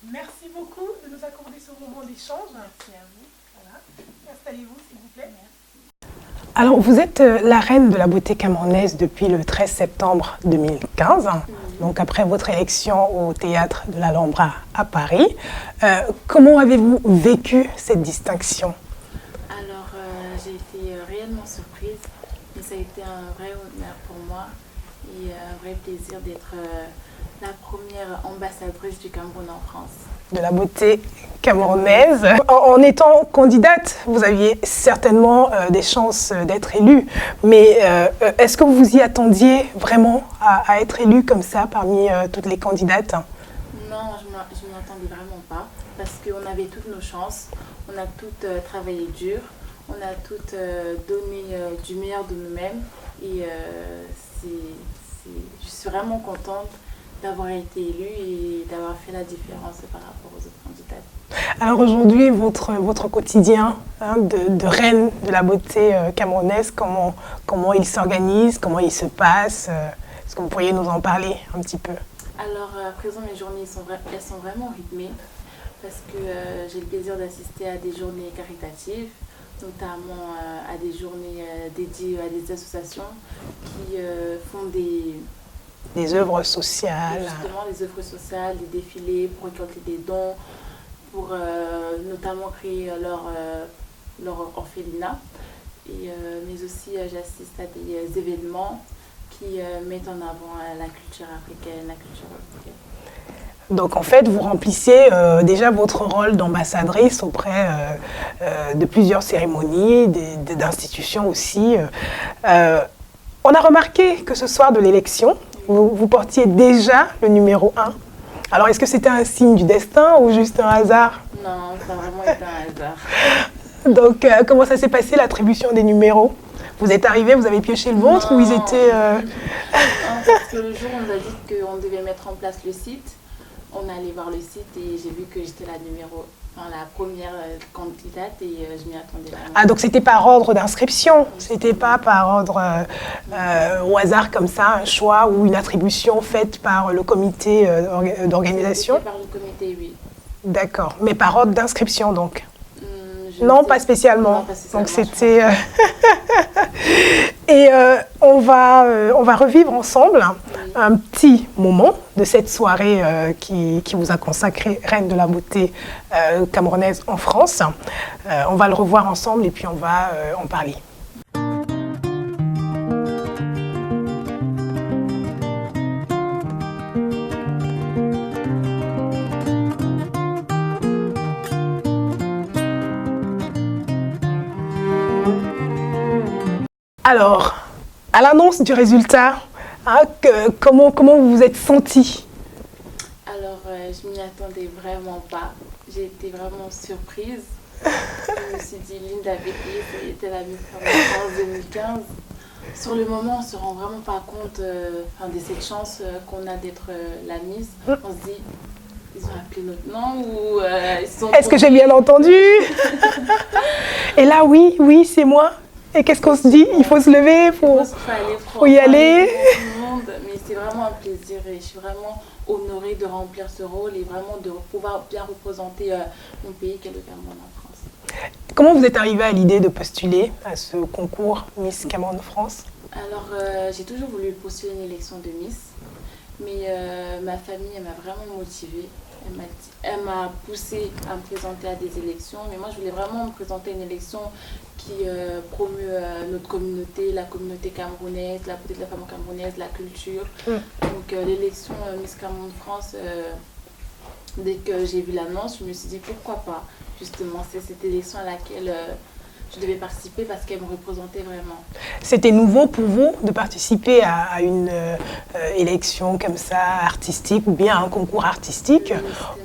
Merci beaucoup de nous accorder ce moment d'échange. Merci à vous. Voilà. Installez-vous, s'il vous plaît. Alors, vous êtes la reine de la beauté camerounaise depuis le 13 septembre 2015, donc après votre élection au théâtre de l'Alhambra à Paris. Comment avez-vous vécu cette distinction? Alors, j'ai été réellement surprise, mais ça a été un vrai honneur pour moi et un vrai plaisir d'être la première ambassadrice du Cameroun en France. De la beauté camerounaise. En étant candidate, vous aviez certainement des chances d'être élue, mais est-ce que vous vous y attendiez vraiment à être élue comme ça parmi toutes les candidates? Non, je ne m'y attendais vraiment pas, parce qu'on avait toutes nos chances, on a toutes travaillé dur, on a toutes donné du meilleur de nous-mêmes, et je suis vraiment contente d'avoir été élue et d'avoir fait la différence par rapport aux autres candidates. Alors aujourd'hui, votre quotidien de reine de la beauté camerounaise, comment il s'organise, comment il se passe? Est-ce que vous pourriez nous en parler un petit peu? Alors, à présent, mes journées elles sont vraiment rythmées parce que j'ai le plaisir d'assister à des journées caritatives, notamment à des journées dédiées à des associations qui font Des œuvres sociales. justement des œuvres sociales, des défilés pour récolter des dons, pour notamment créer leur orphelinat. Mais aussi, j'assiste à des événements qui mettent en avant la culture africaine, la culture européenne. Donc en fait, vous remplissez déjà votre rôle d'ambassadrice auprès de plusieurs cérémonies, d'institutions aussi. On a remarqué que ce soir de l'élection, vous portiez déjà le numéro 1. Alors est-ce que c'était un signe du destin ou juste un hasard? Non, ça a vraiment été un hasard. Donc comment ça s'est passé l'attribution des numéros? Vous êtes arrivé, vous avez pioché le vôtre ou ils étaient... Non, parce que le jour où on nous a dit qu'on devait mettre en place le site, on allait voir le site et j'ai vu que j'étais la première candidate et je m'y attendais vraiment. Ah, donc c'était par ordre d'inscription, c'était pas par ordre au hasard comme ça, un choix ou une attribution faite par le comité d'organisation? C'était par le comité, oui. D'accord, mais par ordre d'inscription donc? Je Non, sais- pas spécialement. Non, pas spécialement, Donc je c'était... Et on va revivre ensemble un petit moment de cette soirée qui vous a consacré Reine de la beauté camerounaise en France. On va le revoir ensemble et puis on va en parler. Alors, à l'annonce du résultat, comment vous vous êtes sentie? Alors, je m'y attendais vraiment pas. J'ai été vraiment surprise. Je me suis dit, Linda Beckley, c'était la Miss France 2015. Sur le moment, on ne se rend vraiment pas compte de cette chance qu'on a d'être la Miss. On se dit, ils ont appelé notre nom ou ils sont... Est-ce que j'ai bien entendu? Et là, oui, c'est moi. Et qu'est-ce qu'on se dit? Il faut se lever, faut y aller. Tout le monde, mais c'est vraiment un plaisir et je suis vraiment honorée de remplir ce rôle et vraiment de pouvoir bien représenter mon pays qui est le Cameroun en France. Comment vous êtes arrivée à l'idée de postuler à ce concours Miss Cameroun France? Alors, j'ai toujours voulu postuler une élection de Miss, mais ma famille elle m'a vraiment motivée. Elle m'a poussée à me présenter à des élections, mais moi je voulais vraiment me présenter à une élection qui promeut notre communauté, la communauté camerounaise, la beauté de la femme camerounaise, la culture. Donc l'élection Miss Cameroun France, dès que j'ai vu l'annonce, je me suis dit pourquoi pas. Justement, c'est cette élection à laquelle je devais participer parce qu'elle me représentait vraiment. C'était nouveau pour vous de participer à une élection comme ça, artistique, ou bien à un concours artistique,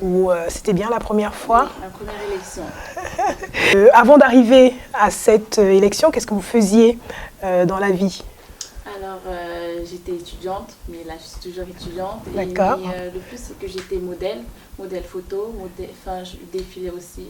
ou c'était bien la première fois? Oui, ma première élection. Avant d'arriver à cette élection, qu'est-ce que vous faisiez dans la vie? Alors, j'étais étudiante, mais là, je suis toujours étudiante. D'accord. Le plus, c'est que j'étais modèle photo, je défilais aussi.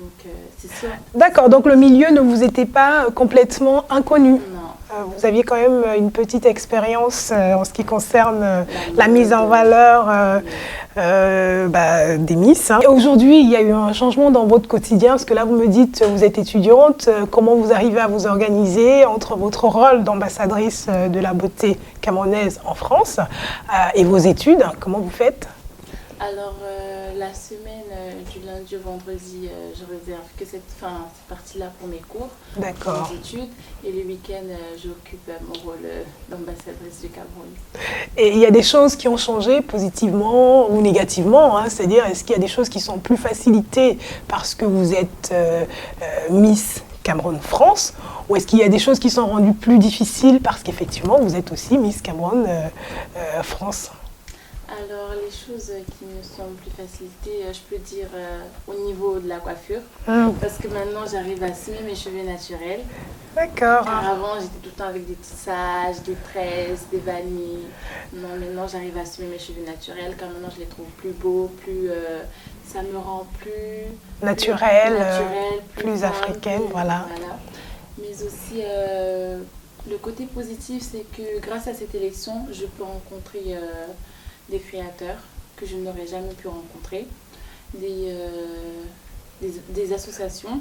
Donc, c'est sûr. D'accord, donc le milieu ne vous était pas complètement inconnu. Non. Vous aviez quand même une petite expérience en ce qui concerne la mise en valeur des Miss. Et aujourd'hui, il y a eu un changement dans votre quotidien, parce que là, vous me dites, vous êtes étudiante. Comment vous arrivez à vous organiser entre votre rôle d'ambassadrice de la beauté camerounaise en France et vos études? Comment vous faites? Alors, la semaine du lundi au vendredi, je réserve que cette partie-là pour mes cours, D'accord. pour mes études. Et le week-end, j'occupe mon rôle d'ambassadrice du Cameroun. Et il y a des choses qui ont changé positivement ou négativement, hein, c'est-à-dire est-ce qu'il y a des choses qui sont plus facilitées parce que vous êtes Miss Cameroun France, ou est-ce qu'il y a des choses qui sont rendues plus difficiles parce qu'effectivement vous êtes aussi Miss Cameroun France? Alors, les choses qui me sont plus facilitées, je peux dire au niveau de la coiffure. Parce que maintenant, j'arrive à semer mes cheveux naturels. D'accord. Avant, j'étais tout le temps avec des tissages, des tresses, des vanilles. Non, maintenant, j'arrive à semer mes cheveux naturels, car maintenant, je les trouve plus beaux, ça me rend plus naturel, plus femme, africaine, voilà. Mais aussi, le côté positif, c'est que grâce à cette élection, je peux rencontrer des créateurs que je n'aurais jamais pu rencontrer, des associations,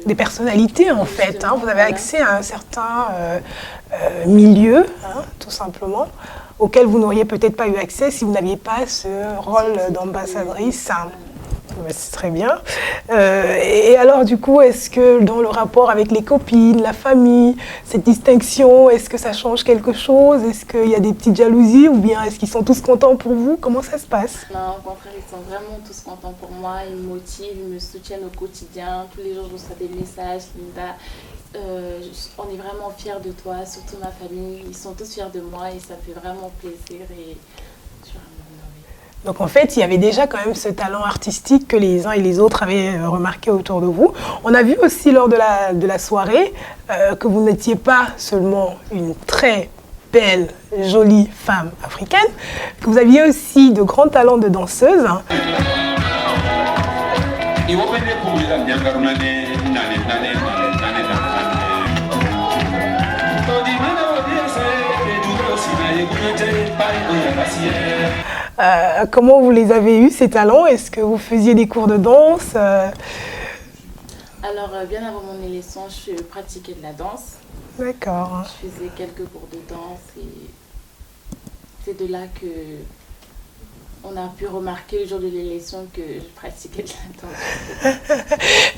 des personnalités en fait. Hein. Vous avez accès à un certain milieu, hein, tout simplement, auquel vous n'auriez peut-être pas eu accès si vous n'aviez pas ce rôle d'ambassadrice. Hein. C'est très bien. Et alors, du coup, est-ce que dans le rapport avec les copines, la famille, cette distinction, est-ce que ça change quelque chose? Est-ce qu'il y a des petites jalousies ou bien est-ce qu'ils sont tous contents pour vous? Comment ça se passe? Non, au contraire, ils sont vraiment tous contents pour moi. Ils me motivent, ils me soutiennent au quotidien. Tous les jours, je reçois des messages. Linda, on est vraiment fiers de toi, surtout ma famille. Ils sont tous fiers de moi et ça me fait vraiment plaisir. Donc en fait, il y avait déjà quand même ce talent artistique que les uns et les autres avaient remarqué autour de vous. On a vu aussi lors de la soirée que vous n'étiez pas seulement une très belle, jolie femme africaine, que vous aviez aussi de grands talents de danseuse. Comment vous les avez eus, ces talents? Est-ce que vous faisiez des cours de danse? Alors, bien avant mon élection, je pratiquais de la danse. D'accord. Je faisais quelques cours de danse et c'est de là que on a pu remarquer le jour de l'élection que je pratiquais de la danse.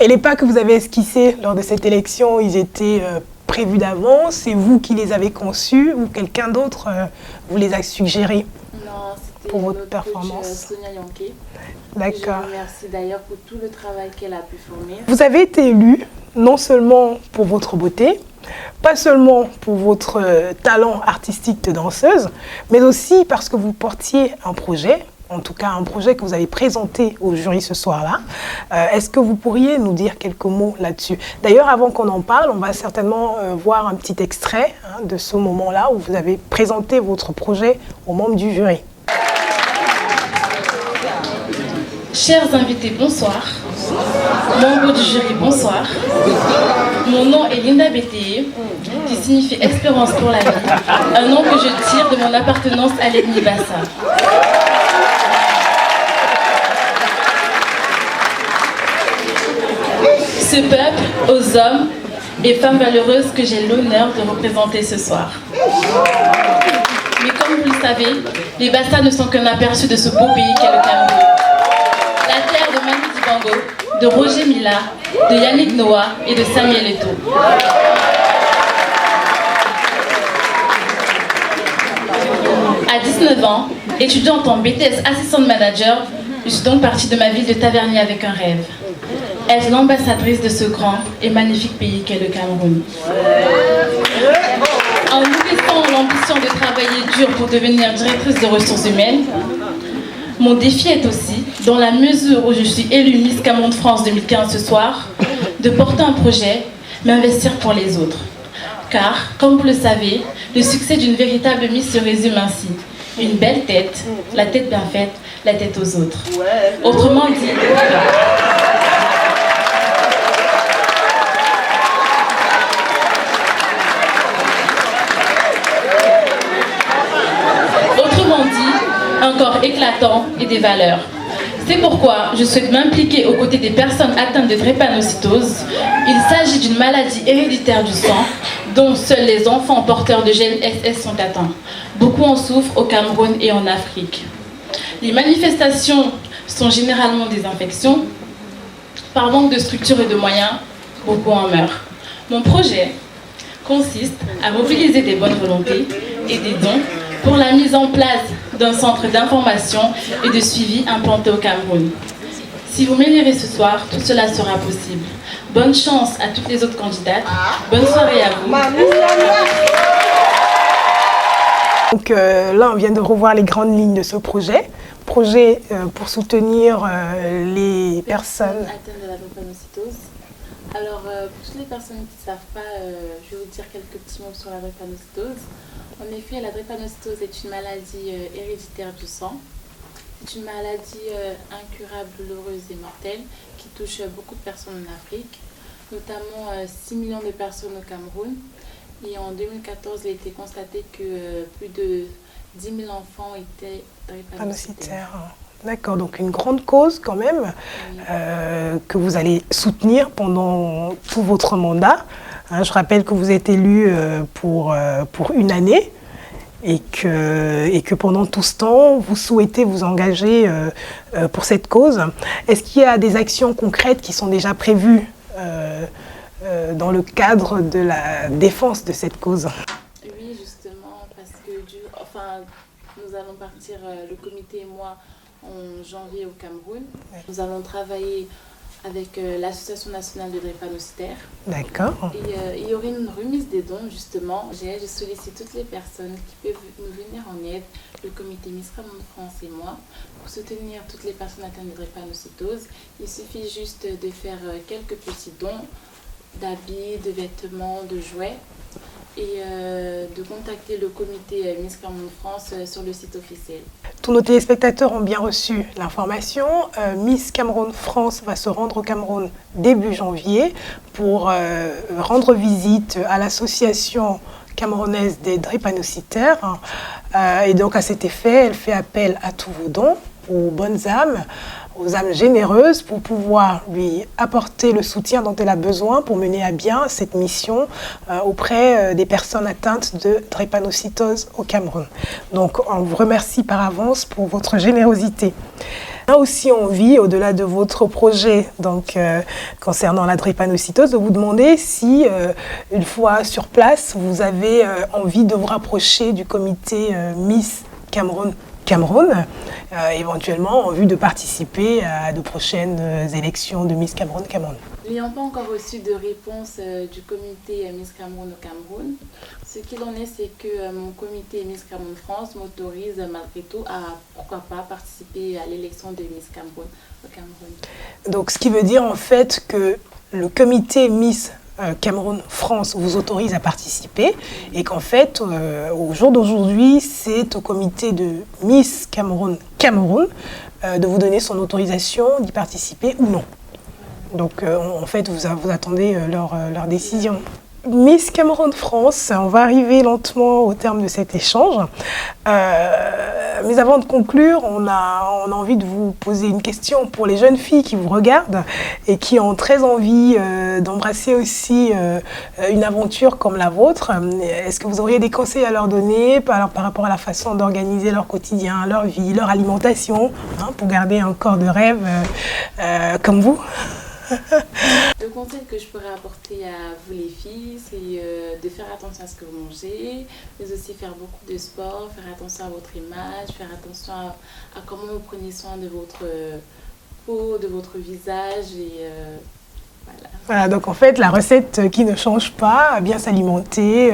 Et les pas que vous avez esquissés lors de cette élection, ils étaient prévus d'avance? C'est vous qui les avez conçus ou quelqu'un d'autre vous les a suggérés? Non, c'était pour votre notre performance. coach, Sonia Yanké. D'accord. Je remercie d'ailleurs pour tout le travail qu'elle a pu fournir. Vous avez été élue non seulement pour votre beauté, pas seulement pour votre talent artistique de danseuse, mais aussi parce que vous portiez un projet, en tout cas un projet que vous avez présenté au jury ce soir-là. Est-ce que vous pourriez nous dire quelques mots là-dessus? D'ailleurs, avant qu'on en parle, on va certainement voir un petit extrait de ce moment-là où vous avez présenté votre projet aux membres du jury. Chers invités, bonsoir. Membres du jury, bonsoir. Mon nom est Linda Bété, qui signifie espérance pour la vie, un nom que je tire de mon appartenance à l'ethnie Bassa. Ce peuple, aux hommes et femmes valeureuses que j'ai l'honneur de représenter ce soir. Mais comme vous le savez, les Bassa ne sont qu'un aperçu de ce beau pays qu'est le Cameroun. La terre de Manu Dibango, de Roger Mila, de Yannick Noah et de Samuel Eto'o. À 19 ans, étudiante en BTS Assistant Manager, je suis donc partie de ma ville de Tavernier avec un rêve. Être l'ambassadrice de ce grand et magnifique pays qu'est le Cameroun. En nourrissant l'ambition de travailler dur pour devenir directrice des ressources humaines, mon défi est aussi, dans la mesure où je suis élue Miss Cameroun France 2015 ce soir, de porter un projet, mais investir pour les autres. Car, comme vous le savez, le succès d'une véritable Miss se résume ainsi. une belle tête, la tête bien faite, la tête aux autres. Autrement dit, un corps éclatant et des valeurs. C'est pourquoi je souhaite m'impliquer aux côtés des personnes atteintes de drépanocytose. Il s'agit d'une maladie héréditaire du sang dont seuls les enfants porteurs de gènes SS sont atteints. Beaucoup en souffrent au Cameroun et en Afrique. Les manifestations sont généralement des infections. Par manque de structure et de moyens, beaucoup en meurent. Mon projet consiste à mobiliser des bonnes volontés et des dons pour la mise en place d'un centre d'information et de suivi implanté au Cameroun. Si vous m'élirez ce soir, tout cela sera possible. Bonne chance à toutes les autres candidates. Bonne soirée à vous. Donc là, on vient de revoir les grandes lignes de ce projet. Projet pour soutenir les personnes atteintes de la drépanocytose. Alors, pour toutes les personnes qui ne savent pas, je vais vous dire quelques petits mots sur la drépanocytose. En effet, la drépanocytose est une maladie héréditaire du sang. C'est une maladie incurable, douloureuse et mortelle qui touche beaucoup de personnes en Afrique, notamment 6 millions de personnes au Cameroun. Et en 2014, il a été constaté que plus de 10 000 enfants étaient drépanocytaires. D'accord, donc une grande cause quand même que vous allez soutenir pendant tout votre mandat. Je rappelle que vous êtes élu pour une année et que pendant tout ce temps, vous souhaitez vous engager pour cette cause. Est-ce qu'il y a des actions concrètes qui sont déjà prévues dans le cadre de la défense de cette cause? Oui, justement, parce que nous allons partir, le comité et moi, en janvier au Cameroun. Nous allons travailler avec l'Association nationale de drépanocytaires. D'accord. Et il y aurait une remise des dons, justement. Je sollicite toutes les personnes qui peuvent nous venir en aide, le comité Miss Cameroun France et moi, pour soutenir toutes les personnes atteintes de drépanocytose. Il suffit juste de faire quelques petits dons d'habits, de vêtements, de jouets, et de contacter le comité Miss Cameroun France sur le site officiel. Tous nos téléspectateurs ont bien reçu l'information. Miss Cameroun France va se rendre au Cameroun début janvier pour rendre visite à l'association camerounaise des drépanocytaires. Et donc à cet effet, elle fait appel à tous vos dons, aux bonnes âmes, aux âmes généreuses pour pouvoir lui apporter le soutien dont elle a besoin pour mener à bien cette mission auprès des personnes atteintes de drépanocytose au Cameroun. Donc on vous remercie par avance pour votre générosité. On a aussi envie, au-delà de votre projet concernant la drépanocytose, de vous demander si, une fois sur place, vous avez envie de vous rapprocher du comité Miss Cameroun, éventuellement en vue de participer à de prochaines élections de Miss Cameroun. N'ayant pas encore reçu de réponse du comité Miss Cameroun au Cameroun, ce qu'il en est, c'est que mon comité Miss Cameroun France m'autorise malgré tout à, pourquoi pas, participer à l'élection de Miss Cameroun au Cameroun. Donc ce qui veut dire en fait que le comité Miss Cameroun France vous autorise à participer et qu'en fait, au jour d'aujourd'hui, c'est au comité de Miss Cameroun de vous donner son autorisation d'y participer ou non. Donc en fait, vous attendez leur décision. Miss Cameroun France, on va arriver lentement au terme de cet échange. Mais avant de conclure, on a envie de vous poser une question pour les jeunes filles qui vous regardent et qui ont très envie d'embrasser aussi une aventure comme la vôtre. Est-ce que vous auriez des conseils à leur donner par rapport à la façon d'organiser leur quotidien, leur vie, leur alimentation, pour garder un corps de rêve comme vous? Le conseil que je pourrais apporter à vous les filles, c'est de faire attention à ce que vous mangez, mais aussi faire beaucoup de sport, faire attention à votre image, faire attention à comment vous prenez soin de votre peau, de votre visage et voilà, donc en fait, la recette qui ne change pas, bien s'alimenter,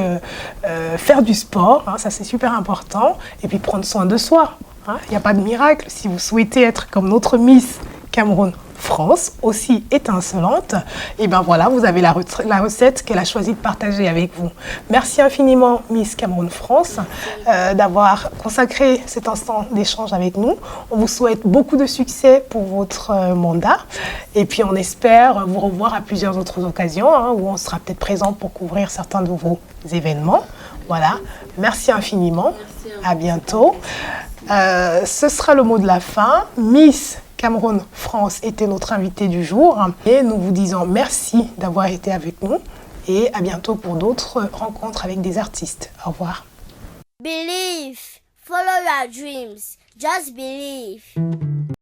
faire du sport, ça c'est super important, et puis prendre soin de soi. Il n'y a pas de miracle. Si vous souhaitez être comme notre Miss Cameroun France, aussi étincelante. Et bien voilà, vous avez la recette qu'elle a choisi de partager avec vous. Merci infiniment Miss Cameroun France d'avoir consacré cet instant d'échange avec nous. On vous souhaite beaucoup de succès pour votre mandat et puis on espère vous revoir à plusieurs autres occasions où on sera peut-être présent pour couvrir certains de vos événements. Voilà, merci infiniment, à bientôt. Ce sera le mot de la fin. Miss Cameroun France était notre invitée du jour et nous vous disons merci d'avoir été avec nous et à bientôt pour d'autres rencontres avec des artistes. Au revoir. Believe, follow your dreams, just believe.